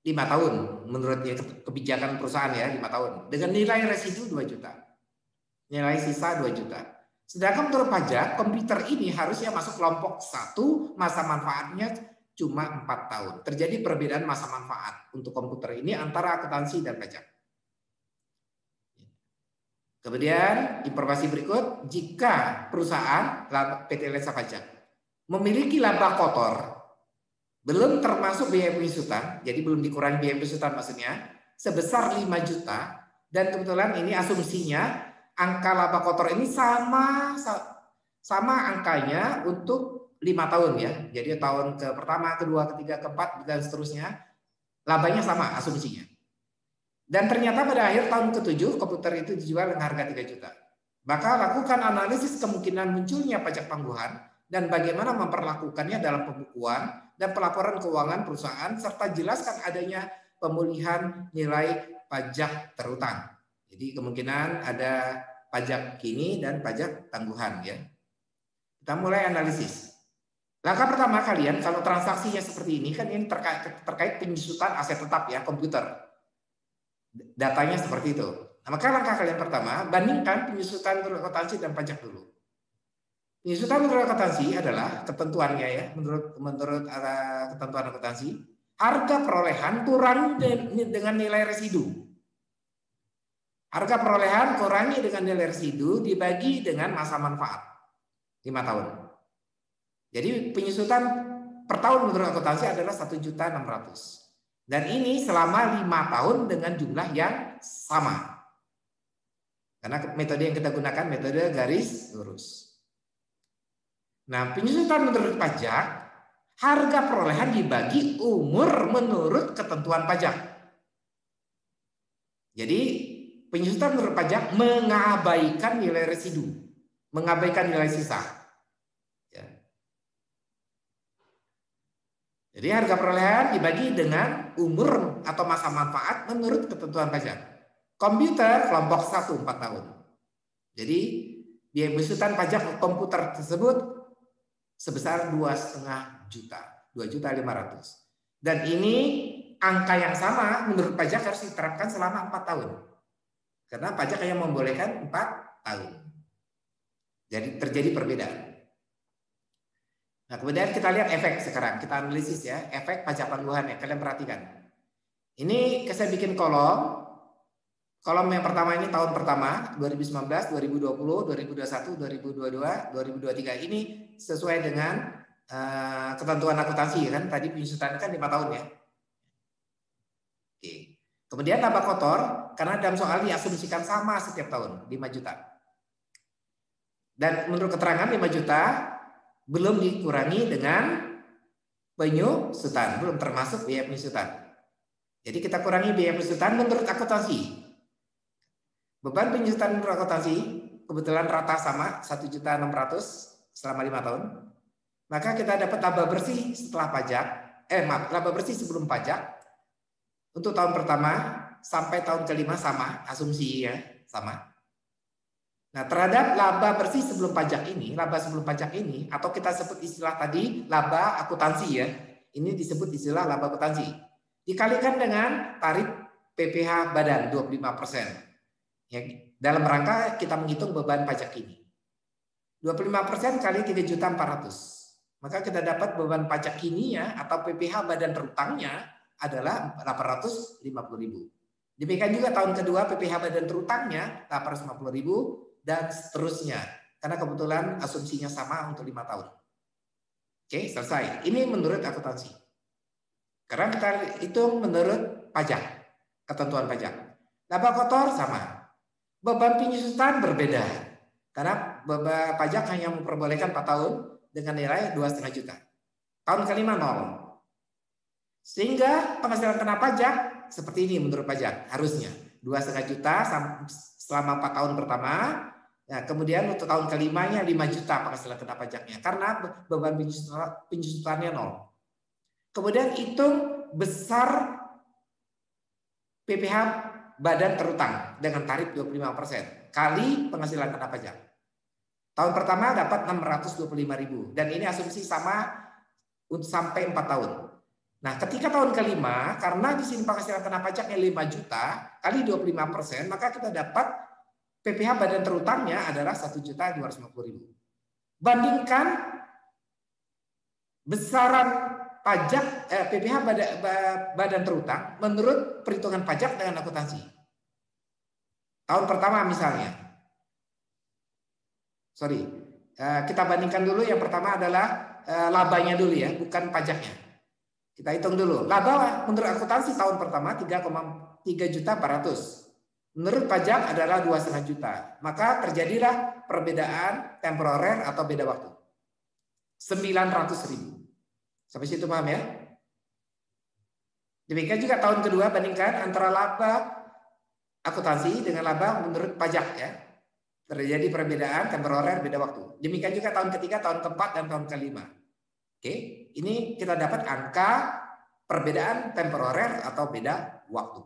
5 tahun. Menurut kebijakan perusahaan ya, 5 tahun. Dengan nilai residu 2 juta. Nilai sisa 2 juta. Sedangkan menurut pajak, komputer ini harusnya masuk kelompok 1, masa manfaatnya cuma 4 tahun. Terjadi perbedaan masa manfaat untuk komputer ini antara akuntansi dan pajak. Kemudian informasi berikut, jika perusahaan PT Lensa Pajak memiliki laba kotor, belum termasuk biaya penyusutan, jadi belum dikurangi biaya penyusutan maksudnya, sebesar 5 juta, dan kebetulan ini asumsinya angka laba kotor ini sama angkanya untuk 5 tahun ya. Jadi tahun ke pertama, kedua, ketiga, keempat dan seterusnya labanya sama asumsinya. Dan ternyata pada akhir tahun ke-7 komputer itu dijual dengan harga 3 juta. Maka lakukan analisis kemungkinan munculnya pajak tangguhan dan bagaimana memperlakukannya dalam pembukuan dan pelaporan keuangan perusahaan serta jelaskan adanya pemulihan nilai pajak terutang. Jadi kemungkinan ada pajak kini dan pajak tangguhan ya. Kita mulai analisis. Langkah pertama kalian kalau transaksinya seperti ini kan ini terkait penyusutan aset tetap ya komputer. Datanya seperti itu. Nah, maka langkah kalian pertama bandingkan penyusutan menurut akuntansi dan pajak dulu. Penyusutan menurut akuntansi adalah ketentuannya ya menurut ketentuan akuntansi harga perolehan kurang dengan nilai residu. Harga perolehan kurangi dengan nilai residu dibagi dengan masa manfaat 5 tahun. Jadi penyusutan per tahun menurut akuntansi adalah 1.600.000. Dan ini selama 5 tahun dengan jumlah yang sama. Karena metode yang kita gunakan metode garis lurus. Nah, penyusutan menurut pajak, harga perolehan dibagi umur menurut ketentuan pajak. Jadi penyusutan menurut pajak mengabaikan nilai residu, mengabaikan nilai sisa. Ya. Jadi harga perolehan dibagi dengan umur atau masa manfaat menurut ketentuan pajak. Komputer kelompok 1 4 tahun. Jadi biaya penyusutan pajak komputer tersebut sebesar 2,5 juta, 2.500.000. Dan ini angka yang sama menurut pajak harus diterapkan selama 4 tahun. Karena pajak hanya membolehkan 4 tahun. Jadi terjadi perbedaan. Nah, kemudian kita lihat efek sekarang. Kita analisis ya, efek pajak tangguhan ya. Kalian perhatikan. Ini saya bikin kolom. Kolom yang pertama ini tahun pertama, 2019, 2020, 2021, 2022, 2023. Ini sesuai dengan ketentuan akuntansi kan. Tadi penyusutan kan 5 tahun ya. Oke. Kemudian laba kotor, karena dalam soal diasumsikan sama setiap tahun, 5 juta. Dan menurut keterangan 5 juta belum dikurangi dengan penyusutan, belum termasuk biaya penyusutan. Jadi kita kurangi biaya penyusutan menurut akuntansi. Beban penyusutan menurut akuntansi kebetulan rata sama 1.600.000 selama 5 tahun. Maka kita dapat laba bersih setelah pajak, laba bersih sebelum pajak. Untuk tahun pertama sampai tahun kelima sama, asumsi ya, sama. Nah, terhadap laba bersih sebelum pajak ini, laba sebelum pajak ini, atau kita sebut istilah tadi laba akuntansi ya, ini disebut istilah laba akuntansi. Dikalikan dengan tarif PPh badan 25%. Ya, dalam rangka kita menghitung beban pajak ini. 25% kali 3.400.000. Maka kita dapat beban pajak kini ya, atau PPh badan terutangnya adalah 850.000. Demikian juga tahun kedua PPh badan terutangnya 850.000 dan seterusnya. Karena kebetulan asumsinya sama untuk 5 tahun. Oke, selesai. Ini menurut akuntansi. Karena kita hitung menurut pajak, ketentuan pajak. Laba kotor sama. Beban penyusutan berbeda. Karena beban pajak hanya memperbolehkan 4 tahun dengan nilai 2,5 juta. Tahun kelima 0. Sehingga penghasilan kena pajak seperti ini menurut pajak harusnya 2,5 juta selama 4 tahun pertama. Nah, kemudian untuk tahun kelimanya 5 juta penghasilan kena pajaknya karena beban penyusutannya 0. Kemudian hitung besar PPh badan terutang dengan tarif 25% kali penghasilan kena pajak. Tahun pertama dapat 625.000 dan ini asumsi sama sampai 4 tahun. Nah, ketika tahun kelima, karena di sini penghasilan kena pajaknya 5 juta kali 25%, maka kita dapat PPh badan terutangnya adalah 1.250.000. Bandingkan besaran pajak PPh badan terutang menurut perhitungan pajak dengan akuntansi. Tahun pertama misalnya. Kita bandingkan dulu yang pertama adalah labanya dulu ya, bukan pajaknya. Kita hitung dulu. Laba menurut akuntansi tahun pertama 3.400.000. Menurut pajak adalah 2,5 juta. Maka terjadilah perbedaan temporer atau beda waktu. 900.000. Sampai situ paham ya? Demikian juga tahun kedua bandingkan antara laba akuntansi dengan laba menurut pajak ya. Terjadi perbedaan temporer beda waktu. Demikian juga tahun ketiga, tahun keempat, dan tahun kelima. Oke, ini kita dapat angka perbedaan temporer atau beda waktu.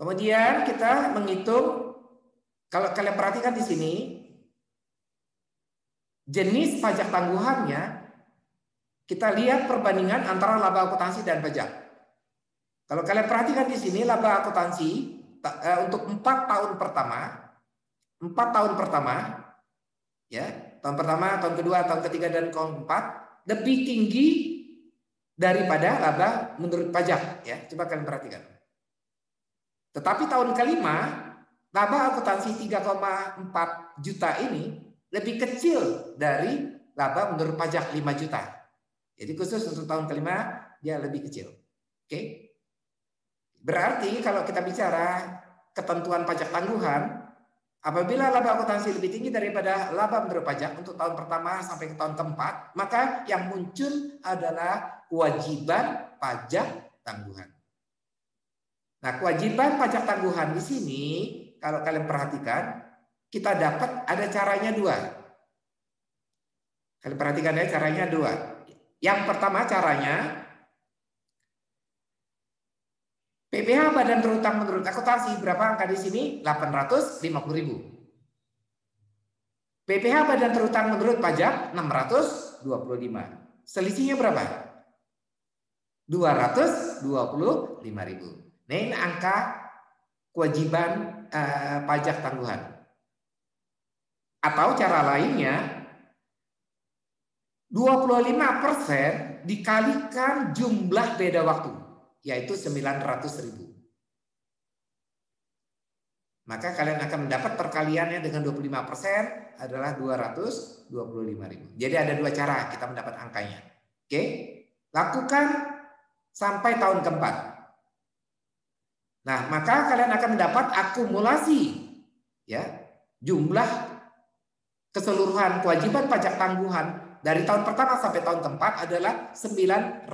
Kemudian kita menghitung, kalau kalian perhatikan di sini, jenis pajak tangguhannya, kita lihat perbandingan antara laba akuntansi dan pajak. Kalau kalian perhatikan di sini, laba akuntansi untuk 4 tahun pertama, ya, tahun pertama, tahun kedua, tahun ketiga, dan tahun keempat lebih tinggi daripada laba menurut pajak. Ya, coba kalian perhatikan. Tetapi tahun kelima, laba akuntansi 3,4 juta ini lebih kecil dari laba menurut pajak 5 juta. Jadi khusus untuk tahun kelima dia lebih kecil. Oke? Berarti kalau kita bicara ketentuan pajak tangguhan, apabila laba akuntansi lebih tinggi daripada laba menurut pajak untuk tahun pertama sampai ke tahun keempat, maka yang muncul adalah kewajiban pajak tangguhan. Nah, kewajiban pajak tangguhan di sini, kalau kalian perhatikan, kita dapat ada caranya 2. Kalian perhatikan ya, caranya 2. Yang pertama caranya, PPh badan terutang menurut akuntansi berapa angka di sini? 850.000. PPh badan terutang menurut pajak 625. Selisihnya berapa? 225.000. Nah, ini angka kewajiban pajak tangguhan. Atau cara lainnya, 25% dikalikan jumlah beda waktu, yaitu 900.000. Maka kalian akan mendapat perkaliannya dengan 25% adalah 225.000. Jadi ada 2 cara kita mendapat angkanya. Oke? Lakukan sampai tahun keempat. Nah, maka kalian akan mendapat akumulasi ya, jumlah keseluruhan kewajiban pajak tangguhan dari tahun pertama sampai tahun keempat adalah 900.000.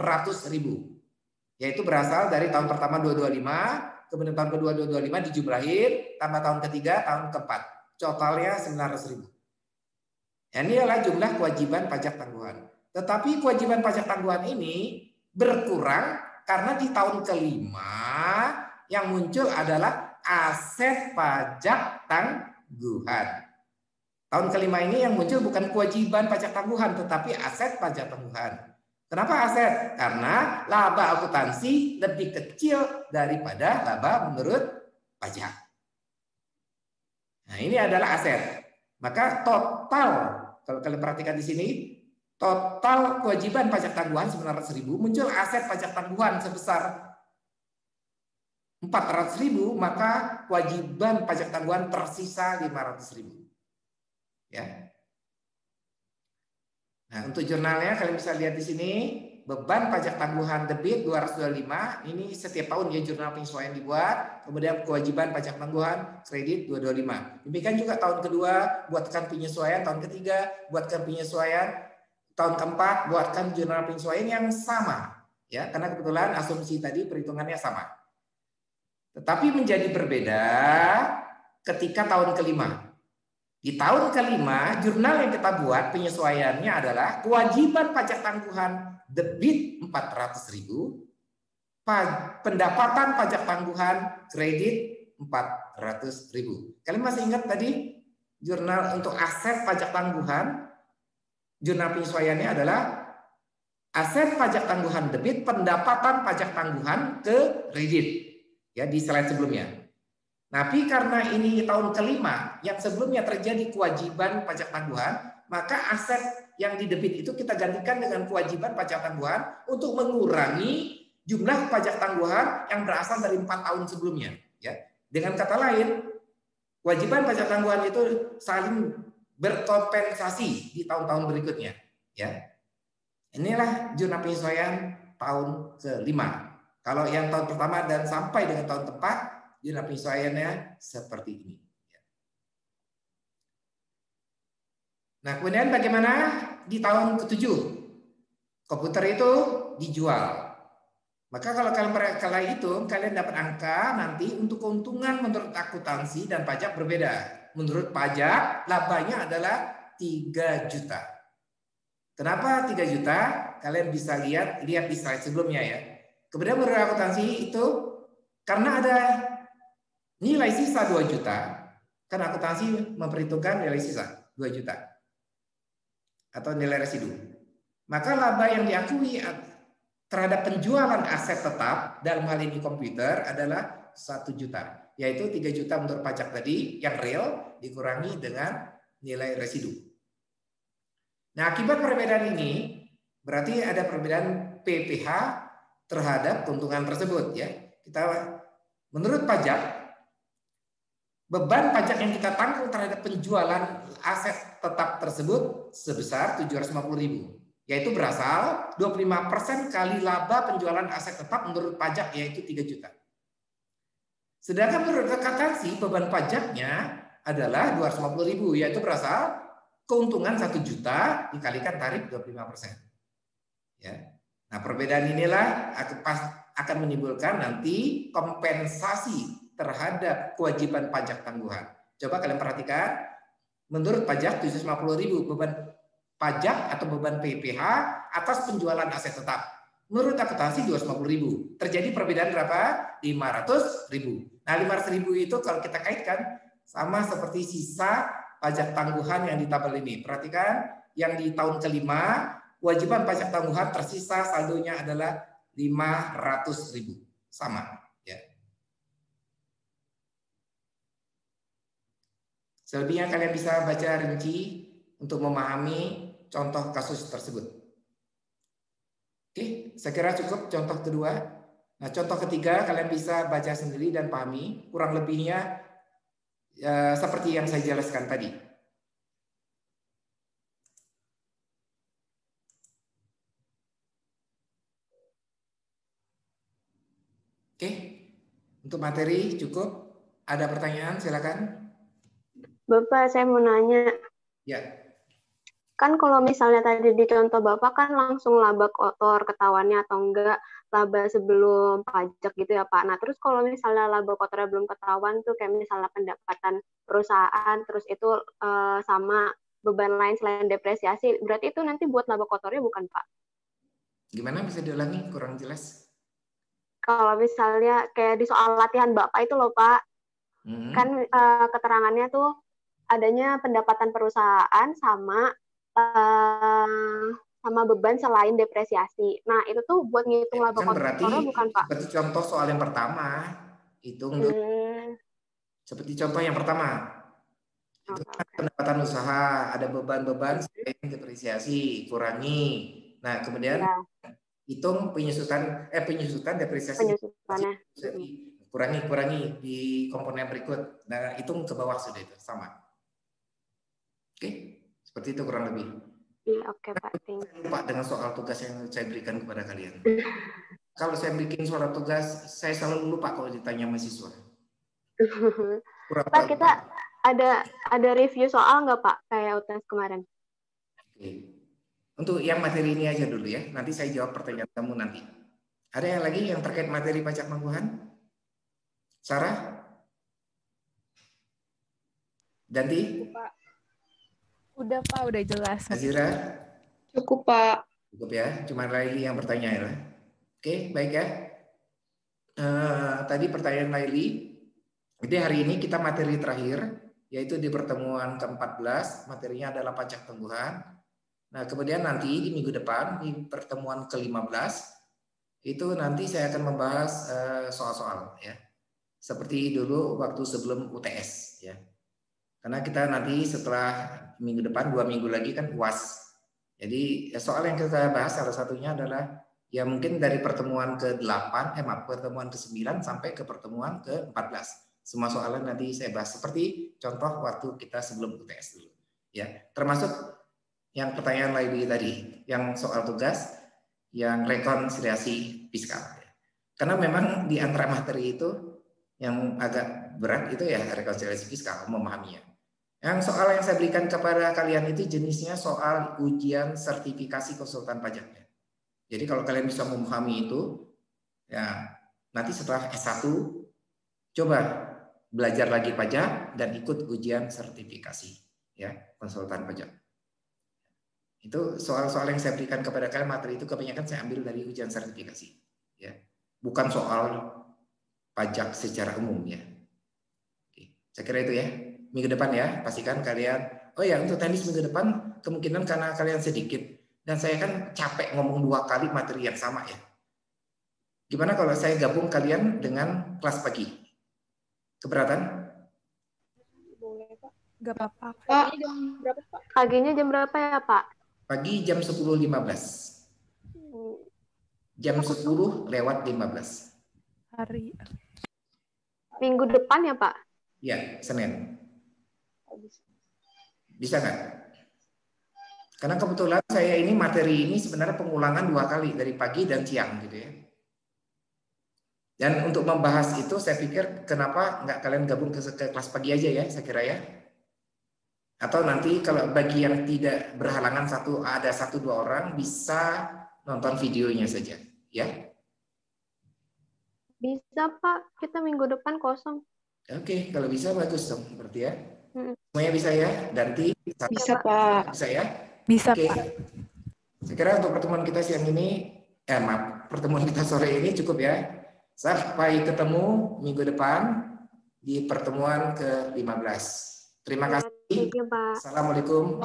Yaitu berasal dari tahun pertama 225, kemudian tahun kedua 225 dijumlahin, tambah tahun ketiga, tahun keempat. Totalnya 900.000. Ini adalah jumlah kewajiban pajak tangguhan. Tetapi kewajiban pajak tangguhan ini berkurang karena di tahun kelima yang muncul adalah aset pajak tangguhan. Tahun kelima ini yang muncul bukan kewajiban pajak tangguhan, tetapi aset pajak tangguhan. Kenapa aset? Karena laba akuntansi lebih kecil daripada laba menurut pajak. Nah, ini adalah aset. Maka total, kalau kalian perhatikan di sini, total kewajiban pajak tangguhan 900.000, muncul aset pajak tangguhan sebesar 400.000, maka kewajiban pajak tangguhan tersisa 500.000. Ya. Nah, untuk jurnalnya kalian bisa lihat di sini, beban pajak tangguhan debit 225, ini setiap tahun ya jurnal penyesuaian dibuat, kemudian kewajiban pajak tangguhan kredit 225. Demikian juga tahun kedua buatkan penyesuaian, tahun ketiga buatkan penyesuaian, tahun keempat buatkan jurnal penyesuaian yang sama, ya, karena kebetulan asumsi tadi perhitungannya sama. Tetapi menjadi berbeda ketika tahun kelima. Di tahun kelima, jurnal yang kita buat penyesuaiannya adalah kewajiban pajak tangguhan debit 400.000, pendapatan pajak tangguhan kredit 400.000. Kalian masih ingat tadi jurnal untuk aset pajak tangguhan, jurnal penyesuaiannya adalah aset pajak tangguhan debit, pendapatan pajak tangguhan ke kredit. Ya, di slide sebelumnya. Tapi karena ini tahun kelima, yang sebelumnya terjadi kewajiban pajak tangguhan, maka aset yang di debit itu kita gantikan dengan kewajiban pajak tangguhan untuk mengurangi jumlah pajak tangguhan yang berasal dari 4 tahun sebelumnya. Ya, dengan kata lain, kewajiban pajak tangguhan itu saling berkompensasi di tahun-tahun berikutnya. Ya, inilah jurnal penyesuaian tahun kelima. Kalau yang tahun pertama dan sampai dengan tahun tepat, jurnal penyesuaiannya seperti ini. Nah, kemudian bagaimana di tahun ke-7? Komputer itu dijual. Maka kalau kalian hitung, kalian dapat angka nanti untuk keuntungan menurut akuntansi dan pajak berbeda. Menurut pajak, labanya adalah 3 juta. Kenapa 3 juta? Kalian bisa lihat di slide sebelumnya ya. Kemudian menurut akuntansi itu karena ada nilai sisa 2 juta, kan akuntansi memperhitungkan nilai sisa 2 juta atau nilai residu. Maka laba yang diakui terhadap penjualan aset tetap dalam hal ini komputer adalah 1 juta, yaitu 3 juta menurut pajak tadi yang real dikurangi dengan nilai residu. Nah, akibat perbedaan ini berarti ada perbedaan PPh terhadap keuntungan tersebut ya. Kita menurut pajak, beban pajak yang kita tanggung terhadap penjualan aset tetap tersebut sebesar 750.000, yaitu berasal 25% kali laba penjualan aset tetap menurut pajak, yaitu 3 juta. Sedangkan menurut akuntansi beban pajaknya adalah 250.000, yaitu berasal keuntungan 1 juta dikalikan tarif 25%. Ya. Nah, perbedaan inilah akan menimbulkan nanti kompensasi terhadap kewajiban pajak tangguhan. Coba kalian perhatikan, menurut pajak 750.000 beban pajak atau beban PPh atas penjualan aset tetap. Menurut akuntansi 250.000. Terjadi perbedaan berapa? 500.000. Nah, 500.000 itu kalau kita kaitkan sama seperti sisa pajak tangguhan yang di tabel ini. Perhatikan, yang di tahun kelima kewajiban pajak tangguhan tersisa saldonya adalah 500.000. Sama. Selebihnya kalian bisa baca rinci untuk memahami contoh kasus tersebut. Oke, saya kira cukup contoh kedua. Nah, contoh ketiga kalian bisa baca sendiri dan pahami. Kurang lebihnya seperti yang saya jelaskan tadi. Oke, untuk materi cukup. Ada pertanyaan? Silakan. Bapak, saya mau nanya. Ya. Kan kalau misalnya tadi di contoh Bapak kan langsung laba kotor ketahuannya atau enggak laba sebelum pajak gitu ya Pak. Nah terus kalau misalnya laba kotornya belum ketahuan tuh kayak misalnya pendapatan perusahaan terus itu sama beban lain selain depresiasi, berarti itu nanti buat laba kotornya bukan Pak? Gimana, bisa diulangi? Kurang jelas. Kalau misalnya kayak di soal latihan Bapak itu loh Pak, kan keterangannya tuh adanya pendapatan perusahaan sama sama beban selain depresiasi. Nah, itu tuh buat ngitung laba Kan berarti kotornya bukan, Pak? seperti contoh soal yang pertama, hitung dulu. Seperti contoh yang pertama, itu kan pendapatan usaha, ada beban-beban selain depresiasi, kurangi. Nah, kemudian Ya, hitung penyusutan depresiasi penyusutannya. kurangi di komponen berikut. Nah, hitung ke bawah sudah itu sama. Oke, seperti itu kurang lebih. Iya, oke, Pak. Thank you. Lupa dengan soal tugas yang saya berikan kepada kalian. Kalau saya bikin soal tugas, saya selalu lupa kalau ditanya mahasiswa. Pak, kita ada review soal nggak, Pak, kayak UTS kemarin? Oke. Untuk yang materi ini aja dulu ya. Nanti saya jawab pertanyaan kamu nanti. Ada yang lagi yang terkait materi pajak mangkuhan? Sarah? Ganti? Udah, Pak, udah jelas. Azira? Cukup, Pak. Cukup ya, cuma Laili yang bertanya ya. Oke, baik ya. Tadi pertanyaan Laili. Jadi hari ini kita materi terakhir, yaitu di pertemuan ke-14, materinya adalah pajak tangguhan. Nah, kemudian nanti di minggu depan, di pertemuan ke-15, itu nanti saya akan membahas soal-soal ya. Seperti dulu waktu sebelum UTS ya. Karena kita nanti setelah minggu depan 2 minggu lagi kan UAS. Jadi soal yang kita bahas salah satunya adalah ya mungkin dari pertemuan ke-8 pertemuan ke-9 sampai ke pertemuan ke-14. Semua soalan nanti saya bahas seperti contoh waktu kita sebelum UTS dulu ya. Termasuk yang pertanyaan lain tadi, yang soal tugas, yang rekonsiliasi fiskal. Karena memang di antara materi itu yang agak berat itu ya rekonsiliasi fiskal, memahaminya. Yang soal yang saya berikan kepada kalian itu jenisnya soal ujian sertifikasi konsultan pajaknya. Jadi kalau kalian bisa memahami itu, ya nanti setelah S1 coba belajar lagi pajak dan ikut ujian sertifikasi ya konsultan pajak. Itu soal-soal yang saya berikan kepada kalian materi itu kebanyakan saya ambil dari ujian sertifikasi ya. Bukan soal pajak secara umum ya. Oke, saya kira itu ya. Minggu depan ya, pastikan kalian. Oh ya, untuk teknis minggu depan kemungkinan karena kalian sedikit dan saya kan capek ngomong 2 kali materi yang sama ya. Gimana kalau saya gabung kalian dengan kelas pagi? Keberatan? Boleh, Pak. Gak apa-apa. Paginya jam berapa, Pak? Paginya jam berapa ya, Pak? Pagi jam 10.15. Jam 10 lewat 15. Hari. Minggu depan ya, Pak? Ya, Senin. Bisa nggak? Karena kebetulan saya ini materi ini sebenarnya pengulangan 2 kali dari pagi dan siang gitu ya. Dan untuk membahas itu saya pikir kenapa nggak kalian gabung ke kelas pagi aja ya, saya kira ya. Atau nanti kalau bagi yang tidak berhalangan ada 1-2 orang bisa nonton videonya saja ya. Bisa, Pak. Kita minggu depan kosong. Oke, kalau bisa bagus dong berarti ya. Semuanya bisa ya? Ganti. Bisa, Pak. Bisa ya? Bisa, Oke. Pak. Saya kira untuk pertemuan kita siang ini, pertemuan kita sore ini cukup ya. Sampai ketemu minggu depan di pertemuan ke-15. Terima kasih. Thank you, Pak. Assalamualaikum.